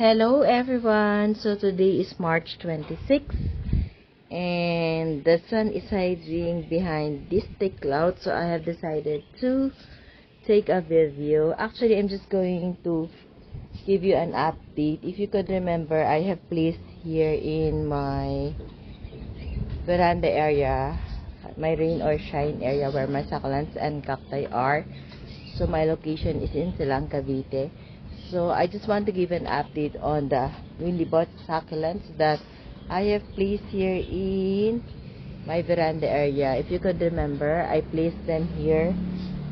Hello everyone, so today is March 26th and the sun is hiding behind this thick cloud, so I have decided to take a video. Actually, I'm just going to give you an update. If you could remember, I have placed here in my veranda area, my rain or shine area where my succulents and cacti are. So my location is in Silang, Cavite. So I just want to give an update on the newly bought succulents that I have placed here in my veranda area. If you could remember, I placed them here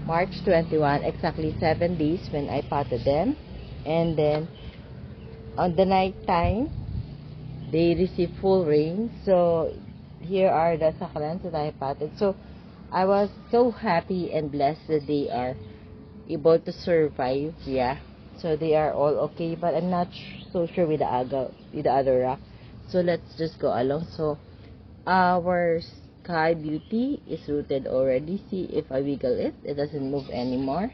March 21, exactly 7 days when I potted them. And then on the night time, they received full rain. So here are the succulents that I potted. So I was so happy and blessed that they are able to survive. Yeah, so they are all okay, but I'm not so sure with the other rock. So let's just go along. So our Sky Beauty is rooted already. See, if I wiggle it, it doesn't move anymore.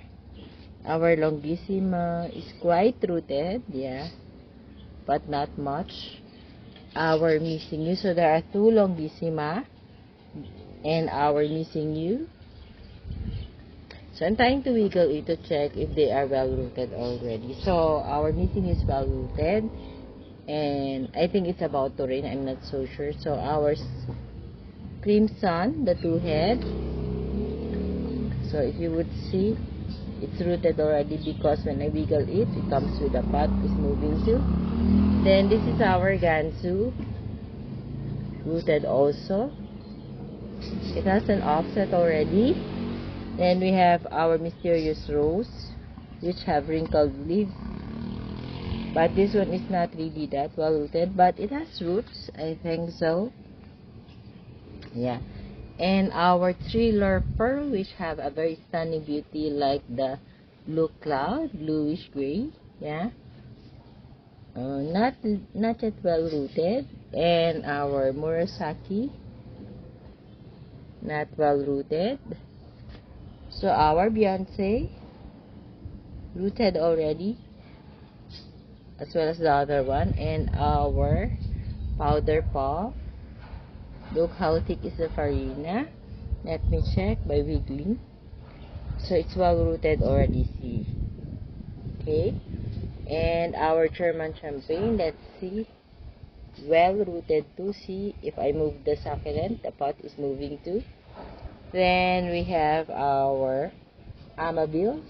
Our Longissima is quite rooted, yeah, but not much. Our Missing You, so there are two Longissima and our Missing You. So I'm trying to wiggle it to check if they are well rooted already. So our Missing is well rooted, and I think it's about to rain. I'm not so sure. So our Crimson, the two head. So if you would see, it's rooted already because when I wiggle it, it comes with a pot is moving too. Then this is our Gansu, rooted also. It has an offset already. Then we have our Mysterious Rose, which have wrinkled leaves, but this one is not really that well rooted, but it has roots, I think so. Yeah. And our Thriller Pearl, which have a very stunning beauty like the blue cloud, bluish gray. Yeah. Not yet well rooted. And our Murasaki, not well rooted. So our Beyonce, rooted already, as well as the other one. And our Powder Puff, look how thick is the farina. Let me check by wiggling. So it's well rooted already, see. Okay. And our German Champagne, let's see, well rooted too. See, if I move the succulent, the pot is moving too. Then we have our Amabile.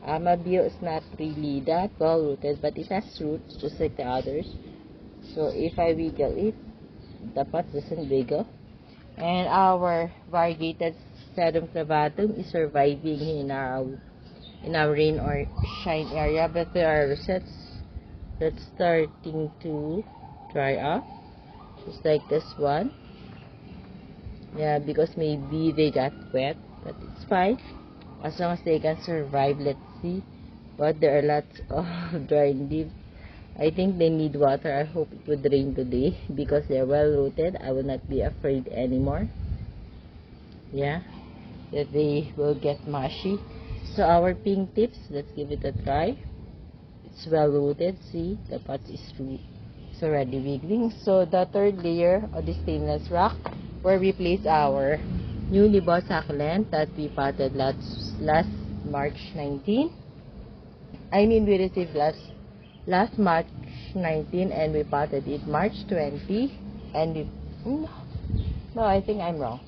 Amabile is not really that well rooted, but it has roots just like the others. So if I wiggle it, the pot doesn't wiggle. And our variegated Sedum clavatum is surviving in our rain or shine area, but there are rosettes that's starting to dry up, just like this one. Yeah, because maybe they got wet, but it's fine as long as they can survive. Let's see. But there are lots of drying leaves. I think they need water. I hope it would rain today because they're well rooted. I will not be afraid anymore. Yeah, that they will get mushy. So our pink tips, let's give it a try. It's well rooted. See, the pot is through. It's already wiggling. So the third layer of the stainless rock, where we place our newly bought succulent that we potted last March 19. I mean, we received last March 19 and we potted it March 20. And no, I think I'm wrong.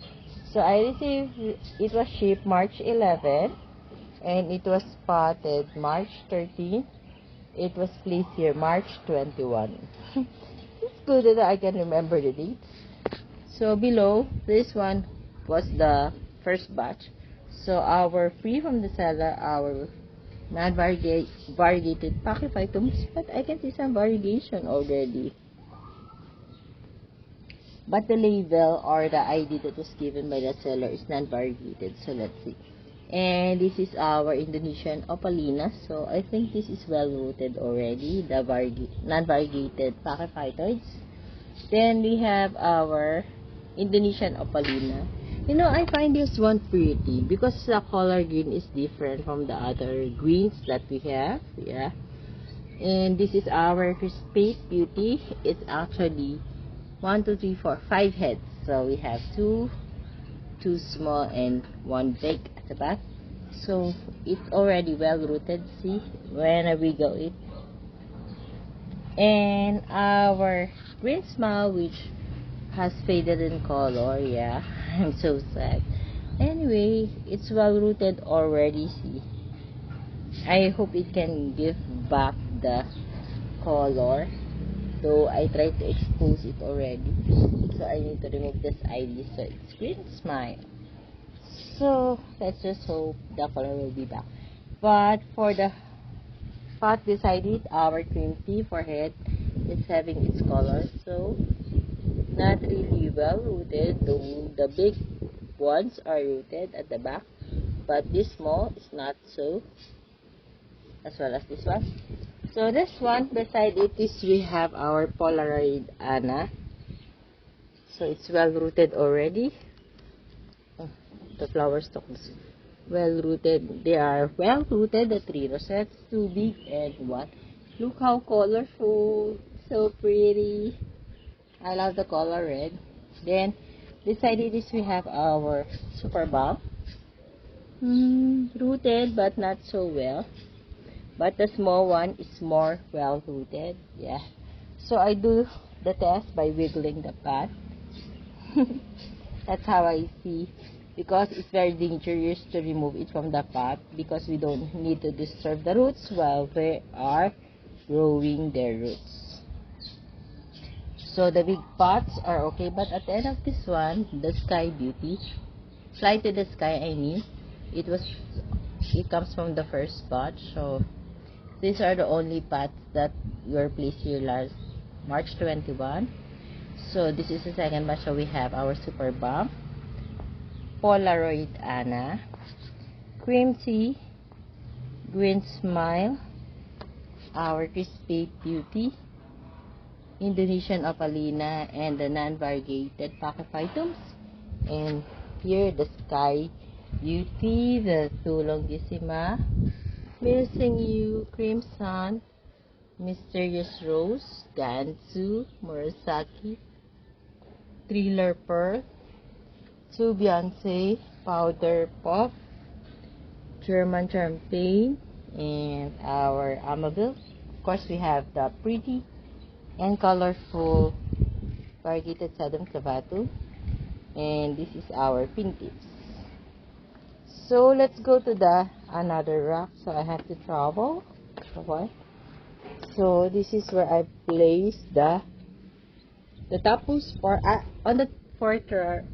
So I received, it was shipped March 11 and it was potted March 13. It was placed here March 21. It's good that I can remember the dates. So below, this one was the first batch. So our free from the cellar, our non-variegated Pachyphytums, but I can see some variegation already. But the label or the ID that was given by the seller is non-variegated. So let's see. And this is our Indonesian Opalina. So I think this is well rooted already, the non-variegated Pachyphytoids. Then we have our Indonesian Opalina. You know, I find this one pretty because the color green is different from the other greens that we have. Yeah. And this is our Space Beauty. It's actually 1, 2, 3, 4, 5 heads. So we have two small and one big at the back. So it's already well rooted. See, when I wiggle it. And our green smile, which has faded in color. Yeah, I'm so sad. Anyway, it's well rooted already. See, I hope it can give back the color, though I tried to expose it already, so I need to remove this ID. So it's green smile. So let's just hope the color will be back. But for the pot beside it, our cream tea forehead is having its color, so not really well rooted, though the big ones are rooted at the back, but this small is not so, as well as this one. So this one beside it is we have our Polaroid Anna. So it's well rooted already. Oh, the flower stalks well rooted. They are well rooted. The 3 rosettes, 2 big and 1. Look how colorful, so pretty. I love the color red. Then beside it is we have our Super Balm. Rooted but not so well. But the small one is more well rooted. Yeah. So I do the test by wiggling the pot. That's how I see. Because it's very dangerous to remove it from the pot. Because we don't need to disturb the roots while they are growing their roots. So the big pots are okay. But at the end of this one, the Sky Beauty. Fly to the Sky, I mean. It comes from the first pot. So these are the only pots that were placed here last March 21. So this is the second batch. So we have our Super Balm, Polaroid Anna, Cream Tea, Green Smile, our Crispy Beauty, Indonesian Opalina, and the non-variegated Pachyphytums. And here the Sky Beauty, the Tulongissima, Missing You, Crimson, Mysterious Rose, Gansu, Murasaki, Thriller Pearl, To Beyonce, Powder Puff, German Champagne, and our Amabile. Of course, we have the pretty and colorful variegated Sadam Savatu, and this is our pink tips. So let's go to the another rack. So I have to travel. Okay. So this is where I place the tapos for on the fourth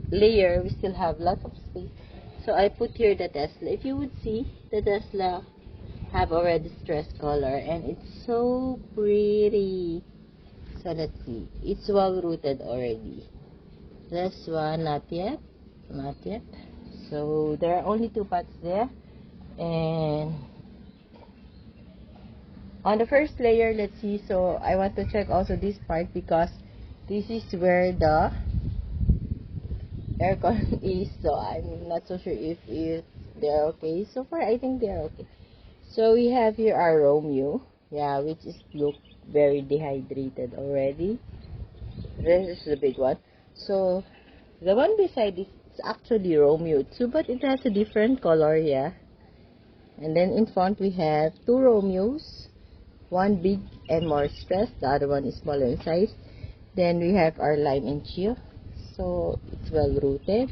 layer. We still have lots of space. So I put here the Tesla. If you would see, the Tesla have already stressed color, and it's so pretty. So let's see. It's well rooted already. This one not yet. Not yet. So there are only 2 pots there, and on the first layer, let's see. So I want to check also this part because this is where the aircon is. So I'm not so sure if they're okay. So far, I think they're okay. So we have here our Romeo, yeah, which is look very dehydrated already. This is the big one. So the one beside it. It's actually Romeo too, but it has a different color, yeah. And then in front we have 2 Romeos, one big and more stressed, the other one is smaller in size. Then we have our Lime and Chia, so it's well rooted.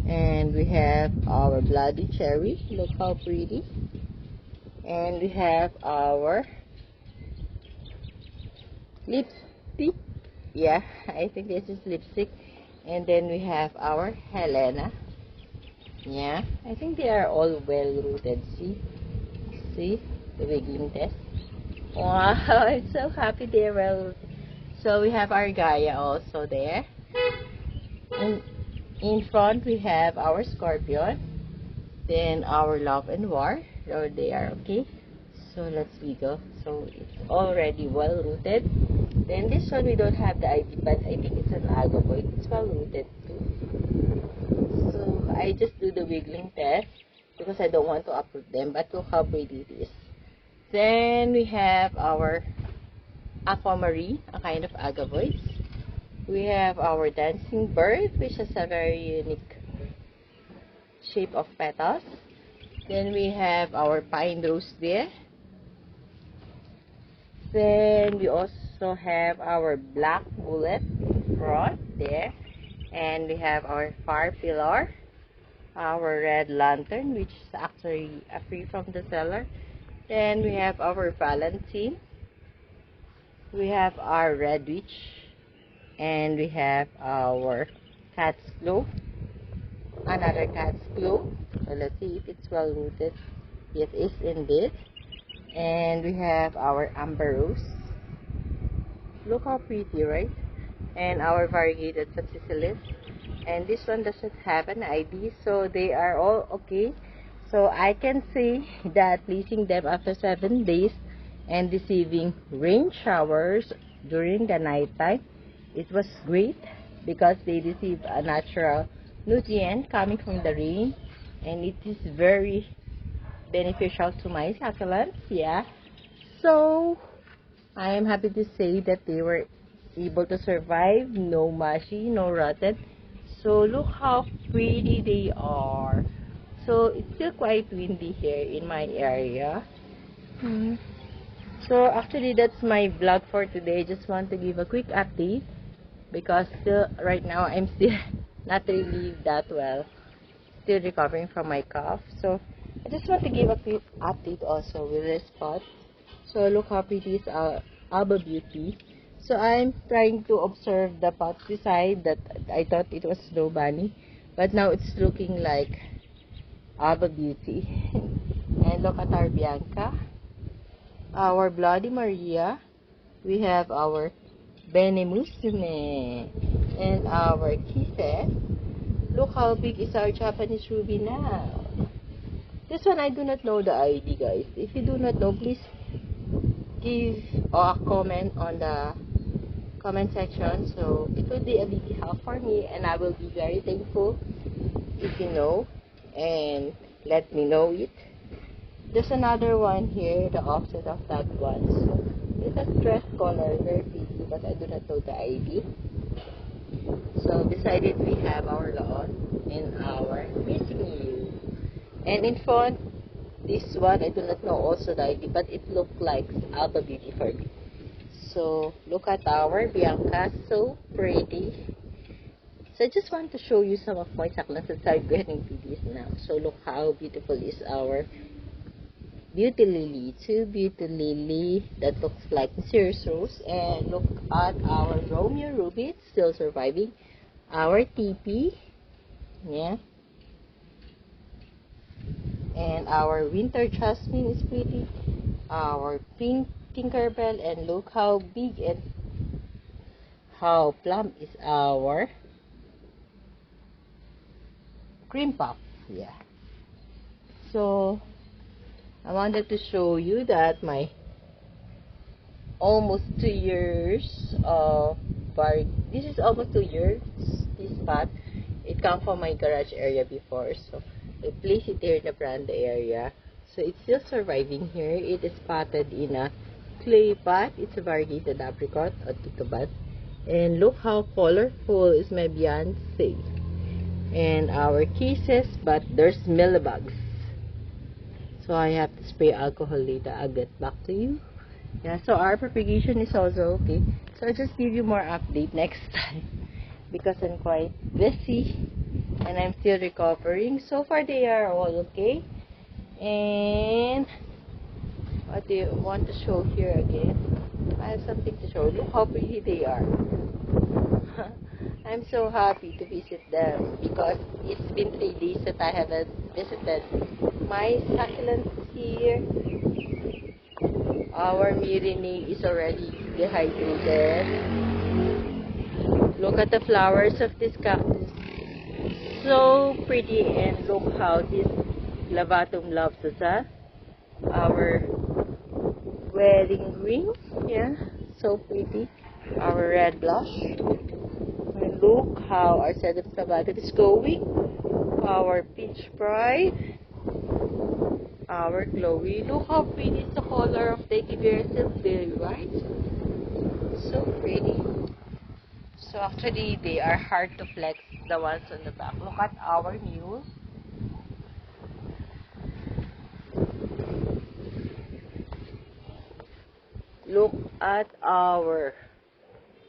And we have our Bloody Cherry, look how pretty. And we have our lipstick, yeah, I think this is lipstick. And then we have our Helena. Yeah, I think they are all well rooted. See the wiggling test. Wow, I'm so happy they're well rooted. So we have our Gaia also there. And in front we have our Scorpion. Then our Love and War. So they are okay. So let's wiggle. So it's already well rooted. Then this one we don't have the ID, but I think it's an algoboid. It's well rooted too. So I just do the wiggling test because I don't want to uproot them. But look how pretty it is. Then we have our aquamarine, a kind of agavoids. We have our dancing bird, which has a very unique shape of petals. Then we have our pine rose there. Then we also have our black bullet rod there. And we have our fire pillar, our red lantern, which is actually a free from the cellar. Then we have our valentine. We have our red witch. And we have our cat's claw. Another cat's claw. So let's see if it's well rooted. It is indeed. And we have our amber rose. Look how pretty, right? And our variegated fasciculus. And this one doesn't have an ID, so they are all okay. So I can say that placing them after 7 days and receiving rain showers during the night time, it was great because they received a natural nutrient coming from the rain, and it is very beneficial to my succulents. Yeah, so I am happy to say that they were able to survive, no mushy, no rotten. So look how pretty they are. So it's still quite windy here in my area. So actually that's my vlog for today. Just want to give a quick update because still right now I'm still not really that well, still recovering from my cough. So I just want to give a quick update also with this spot. So look how pretty is our Alba Beauty. So I'm trying to observe the pot beside that. I thought it was Snow Bunny, but now it's looking like Alba Beauty. And look at our Bianca, our Bloody Maria. We have our Benemucine and our Kisses. Look how big is our Japanese Ruby now. This one I do not know the ID, guys. If you do not know, please give a comment on the comment section, so it will be a big help for me, and I will be very thankful if you know and let me know it. There's another one here, the opposite of that one. So it's a dress color, very pretty, but I do not know the ID. So beside it we have our lawn and our missing you. And in front, this one I do not know also the ID, but it looked like Alba Beauty for me. So look at our Bianca, so pretty. So I just want to show you some of my succulents that are getting to this now. So look how beautiful is our Beauty Lily, two Beauty Lily that looks like Mysterious Rose. And look at our Romeo Ruby, it's still surviving. Our TP, yeah. And our Winter Jasmine is pretty. Our Pink Tinkerbell, and look how big and how plump is our Cream Puff. Yeah. So I wanted to show you that my almost 2 years of this is almost 2 years, this pot. It come from my garage area before, so I place it here in the veranda area. So it's still surviving here. It is potted in a clay pot. It's a variegated apricot or tutubat. And look how colorful is my Beyonce. And our Kisses, but there's mealybugs. So I have to spray alcohol later. I'll get back to you. Yeah, so our propagation is also okay. So I'll just give you more update next time because I'm quite busy and I'm still recovering. So far they are all okay. And what do you want to show here again? I have something to show. Look how pretty they are. I'm so happy to visit them because it's been 3 days that I haven't visited my succulents here. Our Mirini is already dehydrated. Look at the flowers of this cactus. So pretty, and look how this Lavatum loves us. Our wedding ring, yeah, so pretty. Our red blush. And look how our Sedum Sabato is going. Our peach pride. our Chloe. Look how pretty is the color of Teddy Bear Silkberry, right? So pretty. So actually, they are hard to flex, the ones on the back. Look at our mule. Look at our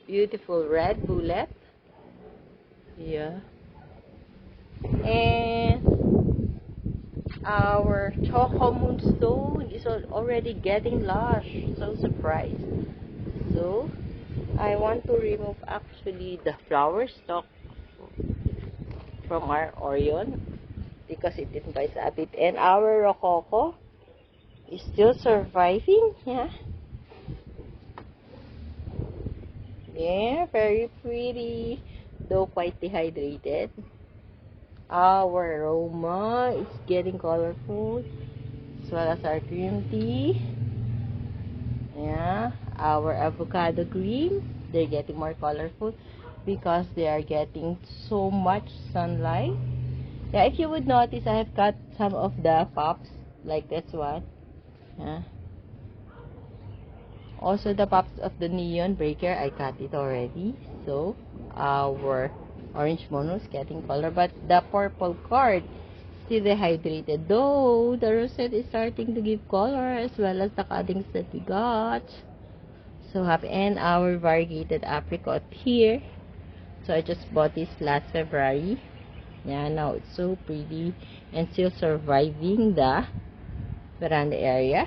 beautiful red bullet. Yeah. And our Choco Moonstone is already getting lush. So surprised. So I want to remove actually the flower stalk from our Orion because it invites a bit. And our Rococo is still surviving. Yeah. Yeah, very pretty, though quite dehydrated. Our Roma is getting colorful, as well as our green tea. Yeah, our avocado green, they're getting more colorful because they are getting so much sunlight. Yeah, if you would notice, I have cut some of the pops, like this one. Yeah. Also, the pops of the neon breaker, I cut it already. So, our orange mono is getting color. But the purple card, still dehydrated. Though, the rosette is starting to give color as well as the cuttings that we got. So, happy. And our variegated apricot here. So, I just bought this last February. Yeah, now it's so pretty and still surviving the veranda area.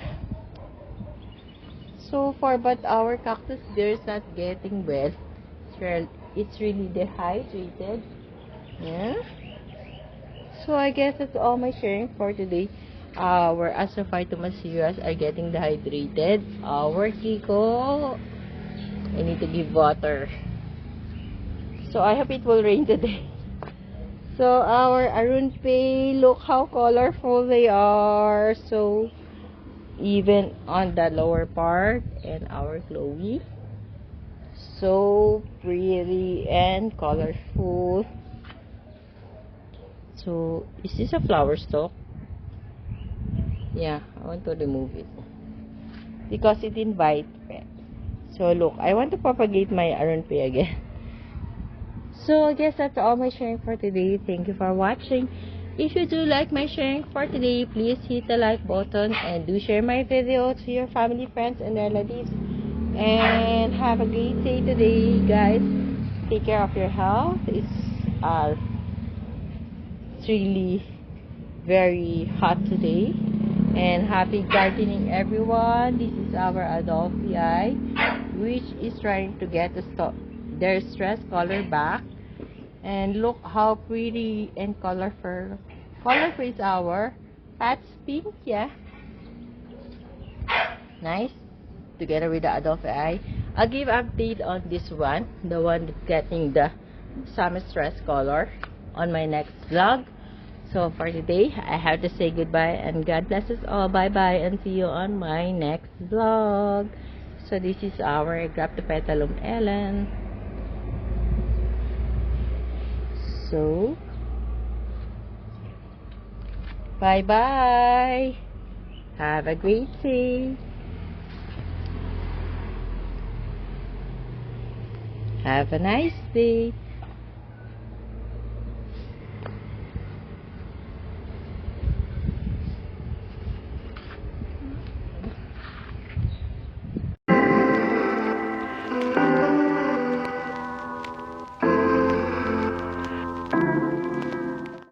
So far, but our cactus there is not getting wet. It's really dehydrated. Yeah. So I guess that's all my sharing for today. Our Astrophytomaceras are getting dehydrated. Our Kiko, I need to give water. So I hope it will rain today. So our Arunpe, look how colorful they are. So even on the lower part, and our Chloe, so pretty and colorful. So is this a flower stalk? Yeah, I want to remove it because it invites. So look, I want to propagate my Arunpe again. So I guess that's all my sharing for today. Thank you for watching. If you do like my sharing for today, please hit the like button and do share my video to your family, friends, and relatives. And have a great day today, guys. Take care of your health. It's really very hot today. And happy gardening, everyone. This is our Adolphii, which is trying to get their stress color back. And look how pretty and colorful is our Pat's pink. Yeah, nice. Together with the Adolphii, I'll give update on this one, the one that's getting the summer stress color, on my next vlog. So for today, I have to say goodbye and God bless us all. Bye bye and see you on my next vlog. So this is our Graptopetalum Ellen. So bye bye. Have a great day. Have a nice day.